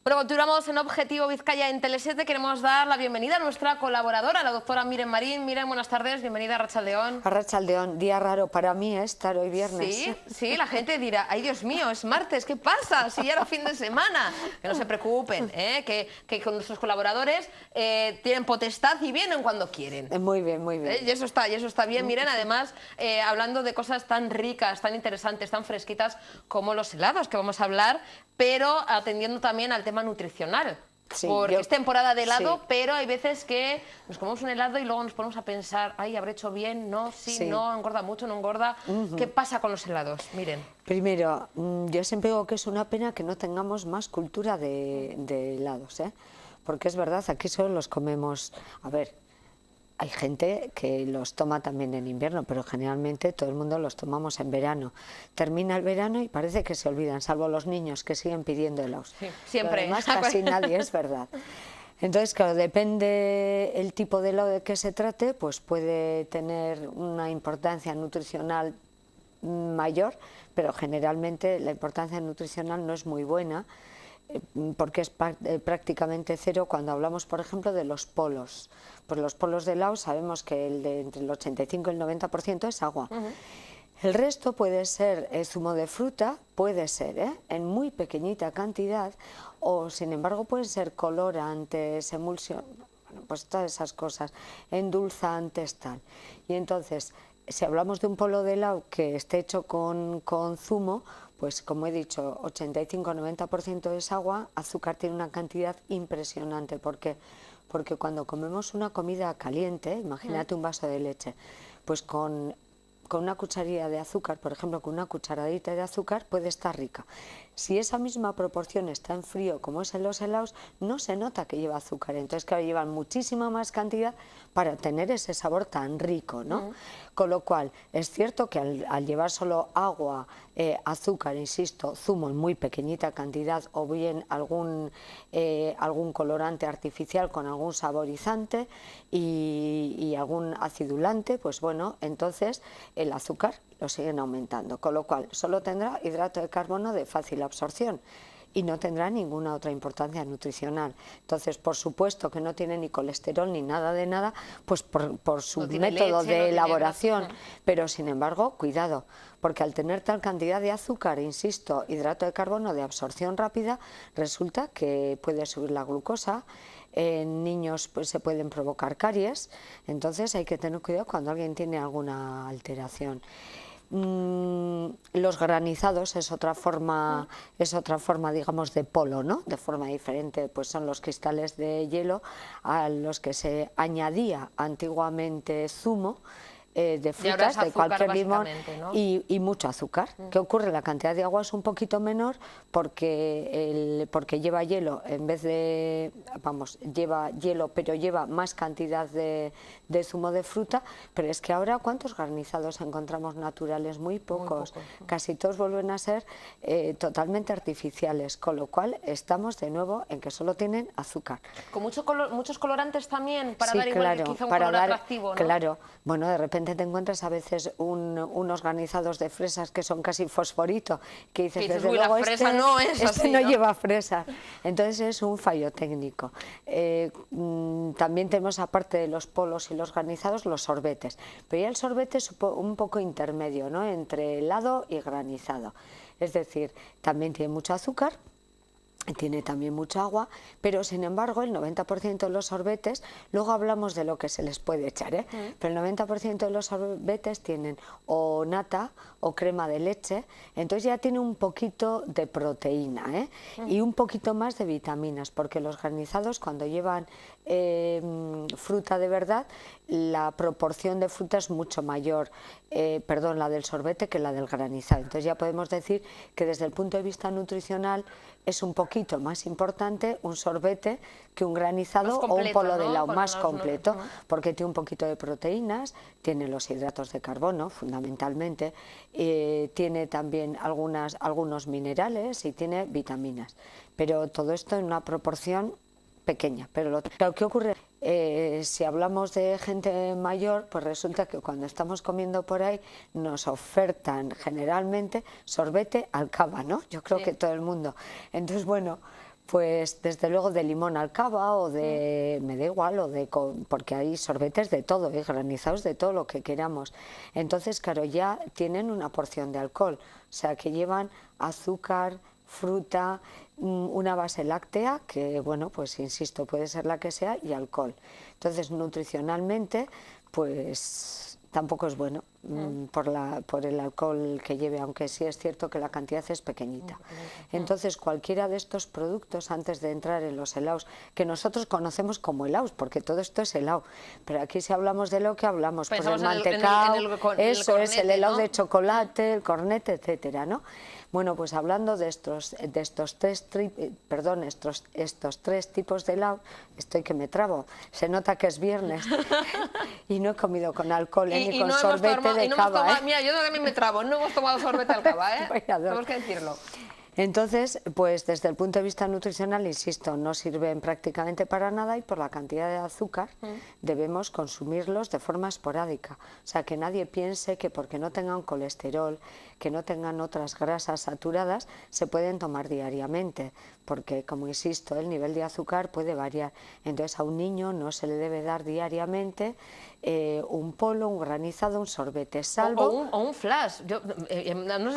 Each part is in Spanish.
Bueno, continuamos en Objetivo Vizcaya en Tele7. Queremos dar la bienvenida a nuestra colaboradora, la doctora Miren Marín. Miren, buenas tardes, bienvenida a Arratsaldeon. Arratsaldeon, día raro para mí estar hoy viernes. Sí, la gente dirá, ay Dios mío, es martes, ¿qué pasa? Si ya era fin de semana. Que no se preocupen, que con nuestros colaboradores tienen potestad y vienen cuando quieren. Muy bien, muy bien. Y eso está bien, Miren, además, hablando de cosas tan ricas, tan interesantes, tan fresquitas como los helados, que vamos a hablar, pero atendiendo también al tema nutricional. Sí, porque es temporada de helado, sí, pero hay veces que nos comemos un helado y luego nos ponemos a pensar, ay, ¿habré hecho bien? No, sí, no, engorda mucho, no engorda. ¿Qué pasa con los helados? Miren. Primero, yo siempre digo que es una pena que no tengamos más cultura de helados, porque es verdad, aquí solo los comemos, a ver, hay gente que los toma también en invierno, pero generalmente todo el mundo los tomamos en verano. Termina el verano y parece que se olvidan, salvo los niños que siguen pidiendo helados. Sí, siempre. Además, casi nadie, es verdad. Entonces, claro, depende el tipo de helado de que se trate, pues puede tener una importancia nutricional mayor, pero generalmente la importancia nutricional no es muy buena, porque es prácticamente cero cuando hablamos, por ejemplo, de los polos. Pues los polos de helado sabemos que entre el 85 y el 90% es agua. El resto puede ser zumo de fruta, puede ser en muy pequeñita cantidad, o sin embargo pueden ser colorantes, emulsión, bueno, pues todas esas cosas, endulzantes, tal. Y entonces, si hablamos de un polo de helado que esté hecho con zumo, pues como he dicho, 85-90% es agua, azúcar tiene una cantidad impresionante. ¿Por qué? Porque cuando comemos una comida caliente, imagínate un vaso de leche, pues con una cucharilla de azúcar, por ejemplo, con una cucharadita de azúcar puede estar rica. Si esa misma proporción está en frío, como es en los helados, no se nota que lleva azúcar. Entonces, claro, llevan muchísima más cantidad para tener ese sabor tan rico, ¿no? Con lo cual, es cierto que al llevar solo agua, azúcar, insisto, zumo en muy pequeñita cantidad, o bien algún colorante artificial con algún saborizante y algún acidulante, pues bueno, entonces el azúcar lo siguen aumentando, con lo cual solo tendrá hidrato de carbono de fácil absorción y no tendrá ninguna otra importancia nutricional. Entonces, por supuesto que no tiene ni colesterol ni nada de nada, pues por su método de elaboración, pero sin embargo, cuidado, porque al tener tal cantidad de azúcar, insisto, hidrato de carbono de absorción rápida, resulta que puede subir la glucosa. En niños pues se pueden provocar caries, entonces hay que tener cuidado cuando alguien tiene alguna alteración. Los granizados es otra forma, digamos, de polo, ¿no? De forma diferente, pues son los cristales de hielo a los que se añadía antiguamente zumo de frutas, de cualquier limón, ¿no? y mucho azúcar. ¿Qué ocurre? La cantidad de agua es un poquito menor porque lleva hielo, en vez de, lleva hielo, pero lleva más cantidad de zumo de fruta, pero es que ahora, ¿cuántos granizados encontramos naturales? Muy pocos. Casi todos vuelven a ser totalmente artificiales, con lo cual estamos de nuevo en que solo tienen azúcar. Con muchos colorantes también, para dar igual, quizá un color atractivo, ¿no? Claro, bueno, de repente te encuentras a veces unos granizados de fresas que son casi fosforito, que dices, desde luego, la fresa no es así, no lleva fresa. Entonces es un fallo técnico. También tenemos, aparte de los polos y los granizados, los sorbetes, pero ya el sorbete es un poco intermedio, ¿no?, entre helado y granizado. Es decir, también tiene mucho azúcar, tiene también mucha agua, pero sin embargo el 90% de los sorbetes, luego hablamos de lo que se les puede echar, pero el 90% de los sorbetes tienen o nata o crema de leche, entonces ya tiene un poquito de proteína y un poquito más de vitaminas, porque los granizados, cuando llevan fruta de verdad, la proporción de fruta es mucho mayor, la del sorbete, que la del granizado. Entonces ya podemos decir que desde el punto de vista nutricional es un poquito más importante un sorbete que un granizado o un polo de helado, más completo, porque tiene un poquito de proteínas, tiene los hidratos de carbono fundamentalmente, tiene también algunos minerales y tiene vitaminas, pero todo esto en una proporción pequeña. Pero lo que ocurre, si hablamos de gente mayor, pues resulta que cuando estamos comiendo por ahí nos ofertan generalmente sorbete Alcaba, ¿no? Yo creo que todo el mundo. Entonces, bueno, Pues desde luego de limón al cava o de, me da igual, porque hay sorbetes de todo, granizados de todo lo que queramos. Entonces, claro, ya tienen una porción de alcohol, o sea que llevan azúcar, fruta, una base láctea, que bueno, pues insisto, puede ser la que sea, y alcohol. Entonces, nutricionalmente, pues tampoco es bueno por el alcohol que lleve, aunque sí es cierto que la cantidad es pequeñita. Entonces, cualquiera de estos productos, antes de entrar en los helados, que nosotros conocemos como helados, porque todo esto es helado, pero aquí si hablamos de helado, ¿qué hablamos? Pues el mantecao, eso es, el helado de chocolate, el cornete, etcétera, ¿no? Bueno, pues hablando de estos tres tipos de helado, estoy que me trabo, se nota que es viernes y no he comido con alcohol ni con sorbete de cava. Mira, yo también me trabo, no hemos tomado sorbete al cava, tenemos que decirlo. Entonces, pues desde el punto de vista nutricional, insisto, no sirven prácticamente para nada y por la cantidad de azúcar debemos consumirlos de forma esporádica. O sea, que nadie piense que porque no tengan colesterol, que no tengan otras grasas saturadas, se pueden tomar diariamente, porque como insisto, el nivel de azúcar puede variar. Entonces a un niño no se le debe dar diariamente un polo, un granizado, un sorbete, salvo... O un flash. Yo, no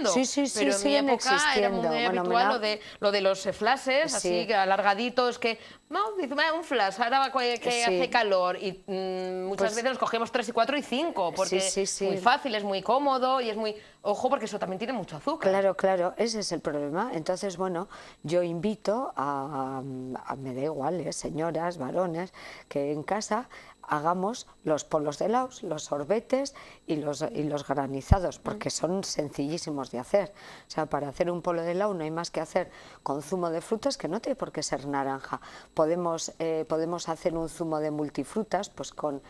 sé si siguen existiendo, pero en mi época era muy habitual lo de los flashes, así alargaditos, que no, dice, un flash, ahora que hace calor, y muchas veces los cogemos 3 y 4 y 5, porque es muy fácil, es muy cómodo y es muy... Ojo, porque eso también tiene mucho azúcar. Claro, claro, ese es el problema. Entonces, bueno, yo invito me da igual, señoras, varones, que en casa hagamos los polos de helados, los sorbetes y los granizados, porque son sencillísimos de hacer. O sea, para hacer un polo de helado no hay más que hacer con zumo de frutas, que no tiene por qué ser naranja. Podemos hacer un zumo de multifrutas, pues con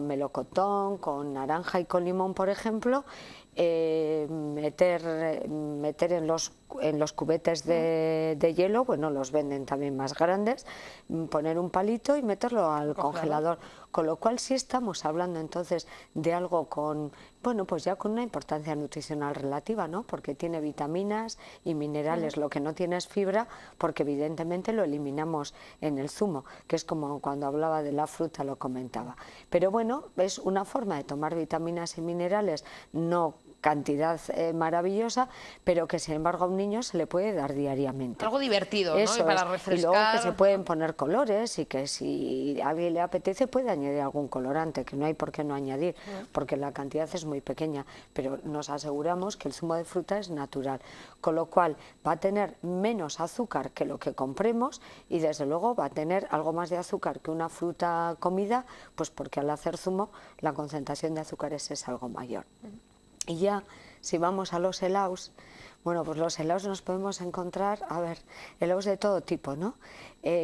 melocotón, con naranja y con limón, por ejemplo, meter en los cubetes de hielo, bueno, los venden también más grandes, poner un palito y meterlo al congelador, con lo cual sí estamos hablando entonces de algo con, bueno, pues ya con una importancia nutricional relativa, ¿no? Porque tiene vitaminas y minerales, lo que no tiene es fibra, porque evidentemente lo eliminamos en el zumo, que es como cuando hablaba de la fruta lo comentaba. Pero bueno, es una forma de tomar vitaminas y minerales, no cantidad maravillosa, pero que sin embargo a un niño se le puede dar diariamente. Algo divertido, ¿no? Y para refrescar. Y luego que se pueden poner colores y que si a alguien le apetece puede añadir algún colorante, que no hay por qué no añadir, porque la cantidad es muy pequeña, pero nos aseguramos que el zumo de fruta es natural, con lo cual va a tener menos azúcar que lo que compremos y desde luego va a tener algo más de azúcar que una fruta comida, pues porque al hacer zumo la concentración de azúcares es algo mayor. Y ya, si vamos a los helados, bueno, pues los helados nos podemos encontrar, a ver, helados de todo tipo, ¿no?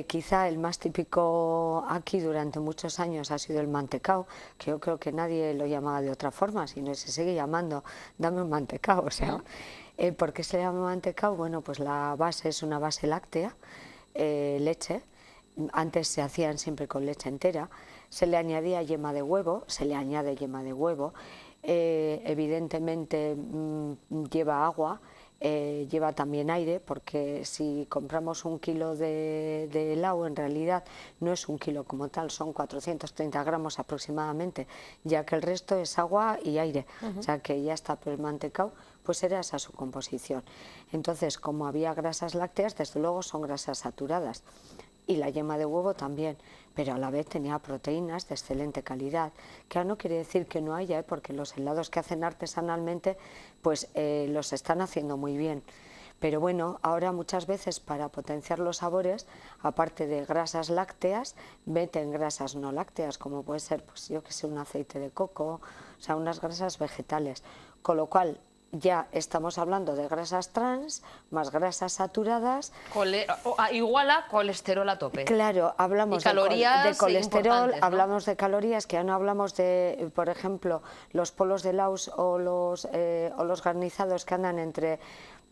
Quizá el más típico aquí durante muchos años ha sido el mantecao, que yo creo que nadie lo llamaba de otra forma, sino se sigue llamando, dame un mantecao, o sea, ¿por qué se llama mantecao? Bueno, pues la base es una base láctea, leche, antes se hacían siempre con leche entera, se le añadía yema de huevo, se le añade yema de huevo, evidentemente lleva agua, lleva también aire, porque si compramos un kilo de helado, en realidad no es un kilo como tal, son 430 gramos aproximadamente, ya que el resto es agua y aire, o sea que ya está, pero el mantecao pues era esa su composición. Entonces, como había grasas lácteas, desde luego son grasas saturadas, y la yema de huevo también, pero a la vez tenía proteínas de excelente calidad, que no quiere decir que no haya, porque los helados que hacen artesanalmente pues los están haciendo muy bien. Pero bueno, ahora muchas veces para potenciar los sabores, aparte de grasas lácteas, meten grasas no lácteas, como puede ser, pues yo que sé, un aceite de coco, o sea, unas grasas vegetales, con lo cual ya estamos hablando de grasas trans, más grasas saturadas. Igual a colesterol a tope. Claro, hablamos de colesterol, hablamos de calorías, que ya no hablamos de, por ejemplo, los polos de helados o los granizados que andan entre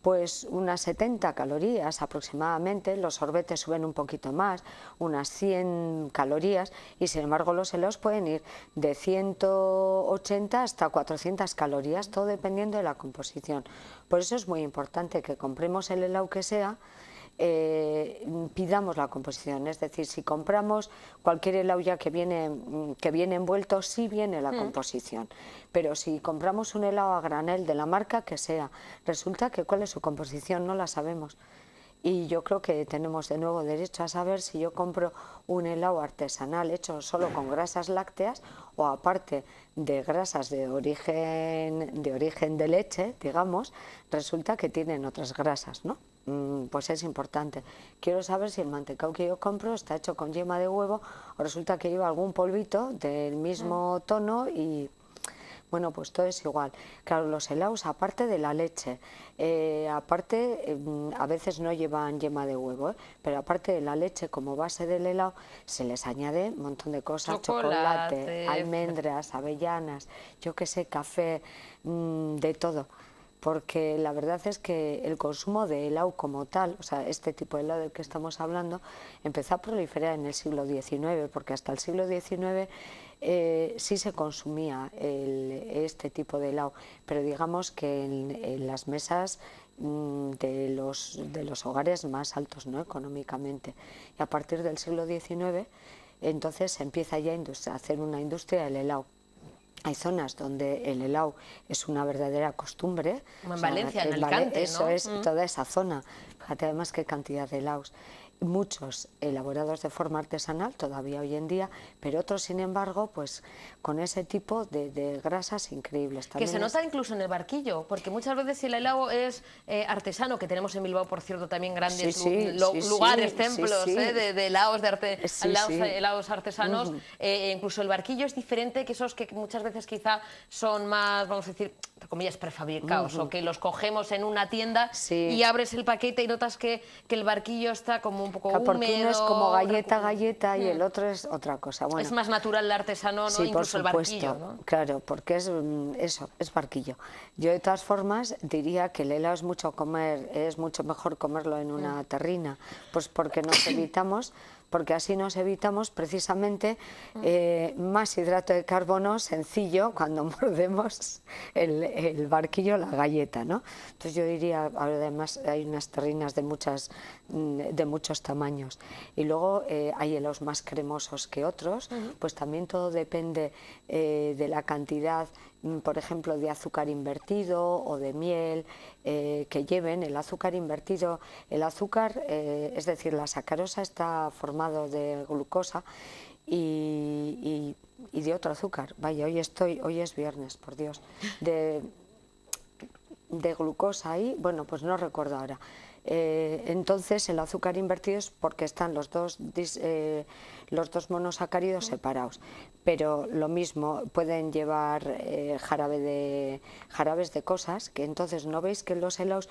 pues unas 70 calorías aproximadamente, los sorbetes suben un poquito más, unas 100 calorías, y sin embargo los helados pueden ir de 180 hasta 400 calorías, todo dependiendo de la composición. Por eso es muy importante que compremos el helado que sea, pidamos la composición. Es decir, si compramos cualquier helado ya que viene envuelto, sí viene la composición. Pero si compramos un helado a granel de la marca que sea, resulta que cuál es su composición no la sabemos. Y yo creo que tenemos de nuevo derecho a saber si yo compro un helado artesanal hecho solo con grasas lácteas o aparte de grasas de origen de leche, digamos, resulta que tienen otras grasas, ¿no? Pues es importante. Quiero saber si el mantecado que yo compro está hecho con yema de huevo o resulta que lleva algún polvito del mismo tono y... Bueno, pues todo es igual. Claro, los helados, aparte de la leche, a veces no llevan yema de huevo, pero aparte de la leche como base del helado, se les añade un montón de cosas, chocolate, almendras, avellanas, yo qué sé, café, de todo. Porque la verdad es que el consumo de helado como tal, o sea, este tipo de helado del que estamos hablando, empezó a proliferar en el siglo XIX, porque hasta el siglo XIX sí se consumía este tipo de helado, pero digamos que en las mesas de los hogares más altos, ¿no?, económicamente. Y a partir del siglo XIX, entonces se empieza ya a hacer una industria del helado. Hay zonas donde el helado es una verdadera costumbre. Como en Valencia, en Alicante, ¿no? Eso es, toda esa zona. Fíjate además qué cantidad de helados. Muchos elaborados de forma artesanal todavía hoy en día, pero otros sin embargo pues con ese tipo de grasas increíbles. También que se nota incluso en el barquillo, porque muchas veces si el helado es artesano, que tenemos en Bilbao por cierto también grandes lugares, templos de helados, helados artesanos, incluso el barquillo es diferente que esos que muchas veces quizá son más, vamos a decir, entre comillas, prefabricados, o que los cogemos en una tienda y abres el paquete y notas que el barquillo está como un poco húmedo. Porque uno es como galleta y el otro es otra cosa. Bueno, es más natural el artesano, ¿no? Sí, Incluso por supuesto, el barquillo, ¿no? Claro, porque es eso, es barquillo. Yo de todas formas diría que el helado es mucho mejor comerlo en una terrina, pues porque así nos evitamos precisamente más hidrato de carbono sencillo cuando mordemos el barquillo, la galleta, ¿no? Entonces yo diría, además hay unas terrinas de muchos tamaños y luego hay helados más cremosos que otros, pues también todo depende de la cantidad, por ejemplo, de azúcar invertido o de miel que lleven. El azúcar invertido, es decir, la sacarosa está formado de glucosa y de otro azúcar. Vaya, hoy es viernes, por Dios, de glucosa ahí, bueno, pues no recuerdo ahora. Entonces el azúcar invertido es porque están los dos monosacáridos separados, pero lo mismo pueden llevar jarabes de cosas, que entonces no veis que los helados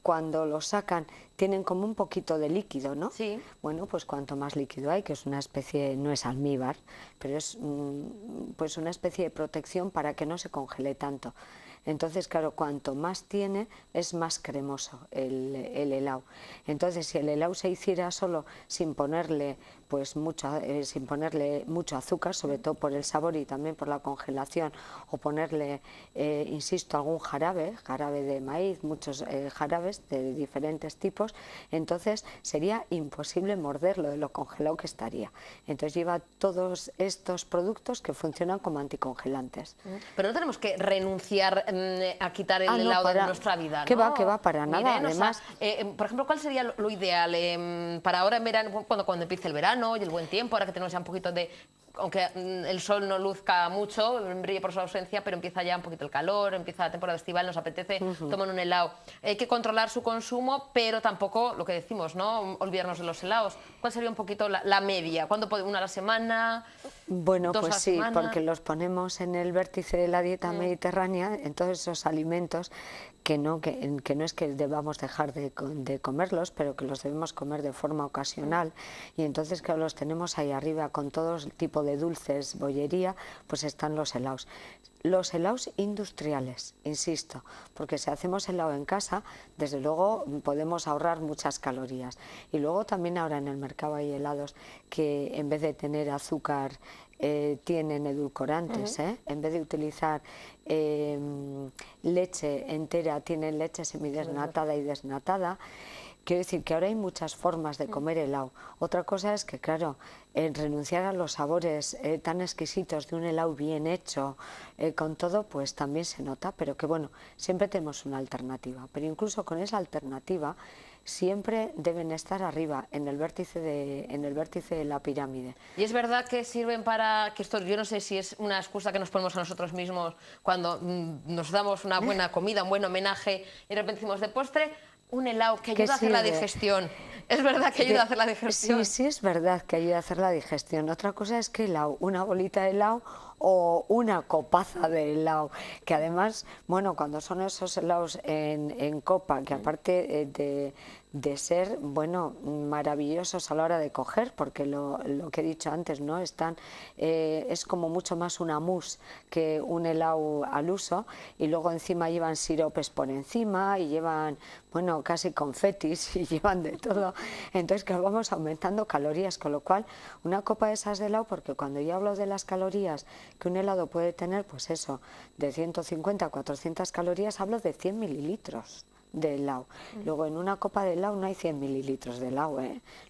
cuando los sacan tienen como un poquito de líquido, ¿no? Sí. Bueno, pues cuanto más líquido hay, que es una especie, no es almíbar, pero es pues una especie de protección para que no se congele tanto. Entonces, claro, cuanto más tiene, es más cremoso el helado. Entonces, si el helado se hiciera solo sin ponerle mucho azúcar, sobre todo por el sabor y también por la congelación, o ponerle, insisto, algún jarabe de maíz, muchos jarabes de diferentes tipos, entonces sería imposible morderlo de lo congelado que estaría. Entonces lleva todos estos productos que funcionan como anticongelantes. Pero no tenemos que renunciar a quitar el helado de nuestra vida, ¿no? Que va, para nada. Además, por ejemplo, ¿cuál sería lo ideal para ahora en verano, cuando empiece el verano y el buen tiempo, ahora que tenemos ya un poquito de... Aunque el sol no luzca mucho, brille por su ausencia, pero empieza ya un poquito el calor, empieza la temporada estival, nos apetece tomar un helado. Hay que controlar su consumo, pero tampoco, lo que decimos, ¿no?, olvidarnos de los helados. ¿Cuál sería un poquito la media? ¿Cuándo una a la semana? Bueno, ¿2 pues a la sí, semana? porque los ponemos en el vértice de la dieta mediterránea, en todos esos alimentos que no es que debamos dejar de comerlos, pero que los debemos comer de forma ocasional, y entonces que los tenemos ahí arriba con todo tipo de dulces, bollería, pues están los helados. Los helados industriales, insisto, porque si hacemos helado en casa, desde luego podemos ahorrar muchas calorías. Y luego también ahora en el mercado hay helados que en vez de tener azúcar tienen edulcorantes, en vez de utilizar leche entera tienen leche semidesnatada y desnatada. quiero decir que ahora hay muchas formas de comer helado. Otra cosa es que, claro, renunciar a los sabores tan exquisitos de un helado bien hecho, con todo, pues también se nota, pero que bueno, siempre tenemos una alternativa. Pero incluso con esa alternativa, siempre deben estar arriba, en el vértice de la pirámide. Y es verdad que sirven para, que esto yo no sé si es una excusa que nos ponemos a nosotros mismos cuando nos damos una buena comida, un buen homenaje, y de repente decimos de postre, un helado que ayuda a hacer la digestión. ¿Es verdad que ayuda a hacer la digestión? Sí, sí es verdad que ayuda a hacer la digestión. Otra cosa es que helado, una bolita de helado o una copaza de helado, que además, bueno, cuando son esos helados en copa, que aparte de ser, bueno, maravillosos a la hora de coger, porque lo que he dicho antes, ¿no? Es como mucho más una mousse que un helado al uso, y luego encima llevan siropes por encima y llevan, bueno, casi confetis y llevan de todo, entonces que vamos aumentando calorías, con lo cual una copa de esas de helado, porque cuando yo hablo de las calorías que un helado puede tener, pues eso, de 150 a 400 calorías, hablo de 100 mililitros de helado. Luego en una copa de helado no hay 100 mililitros de helado,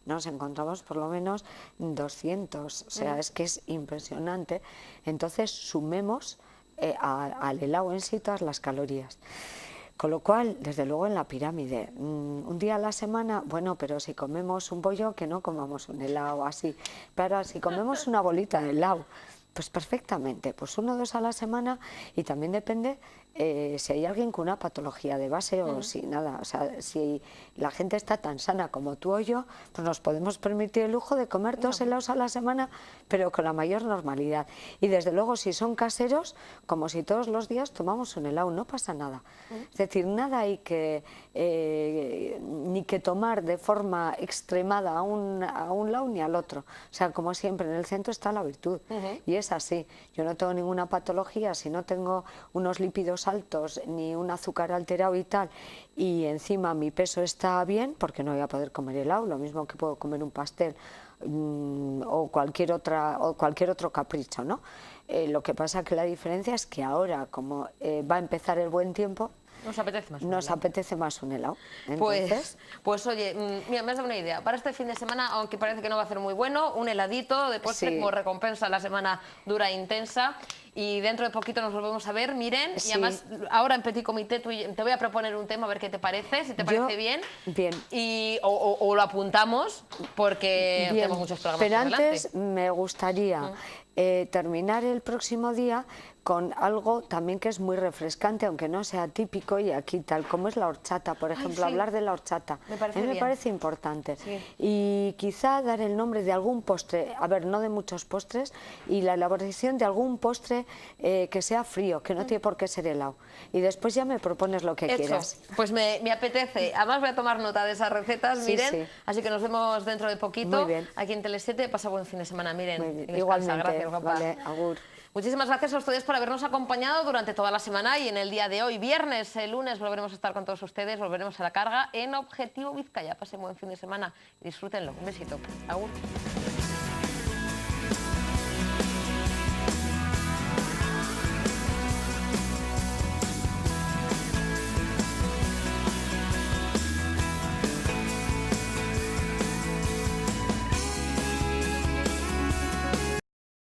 nos encontramos por lo menos 200, o sea, es que es impresionante. Entonces sumemos al helado en sí todas las calorías. Con lo cual, desde luego en la pirámide, un día a la semana, bueno, pero si comemos un bollo, que no comamos un helado así, pero si comemos una bolita de helado, pues perfectamente, pues 1 o 2 a la semana, y también depende si hay alguien con una patología de base o si nada, o sea, si la gente está tan sana como tú o yo, pues nos podemos permitir el lujo de comer 2 helados a la semana, pero con la mayor normalidad. Y desde luego si son caseros, como si todos los días tomamos un helado, no pasa nada. Es decir, nada hay que, ni que tomar de forma extremada a un lado ni al otro. O sea, como siempre, en el centro está la virtud. Y es así. Yo no tengo ninguna patología, si no tengo unos lípidos altos ni un azúcar alterado y tal, y encima mi peso está bien, porque no voy a poder comer helado, lo mismo que puedo comer un pastel o cualquier otro capricho, ¿no? Lo que pasa que la diferencia es que ahora, como va a empezar el buen tiempo, nos apetece más un helado. Entonces, pues oye, mira, me has dado una idea. Para este fin de semana, aunque parece que no va a ser muy bueno, un heladito de postre como recompensa a la semana dura e intensa. Y dentro de poquito nos volvemos a ver, Miren. Y además, ahora en Petit Comité te voy a proponer un tema, a ver qué te parece, si te parece bien. Bien. O lo apuntamos, porque tenemos muchos programas Pero por delante. antes me gustaría terminar el próximo día con algo también que es muy refrescante, aunque no sea típico, y aquí tal como es la horchata, por ejemplo, hablar de la horchata, a mí me parece importante. Y quizá dar el nombre de algún postre, a ver, no de muchos postres, y la elaboración de algún postre que sea frío, que no tiene por qué ser helado. Y después ya me propones lo que quieras. Pues me apetece. Además voy a tomar nota de esas recetas, Miren, así que nos vemos dentro de poquito. Muy bien. Aquí en Tele7. Pasa buen fin de semana, Miren. Igualmente. Gracias, guapa. Vale, agur. Muchísimas gracias a ustedes por habernos acompañado durante toda la semana y en el día de hoy, viernes, el lunes, volveremos a estar con todos ustedes, volveremos a la carga en Objetivo Vizcaya. Pasen buen fin de semana y disfrútenlo. Un besito. Agur.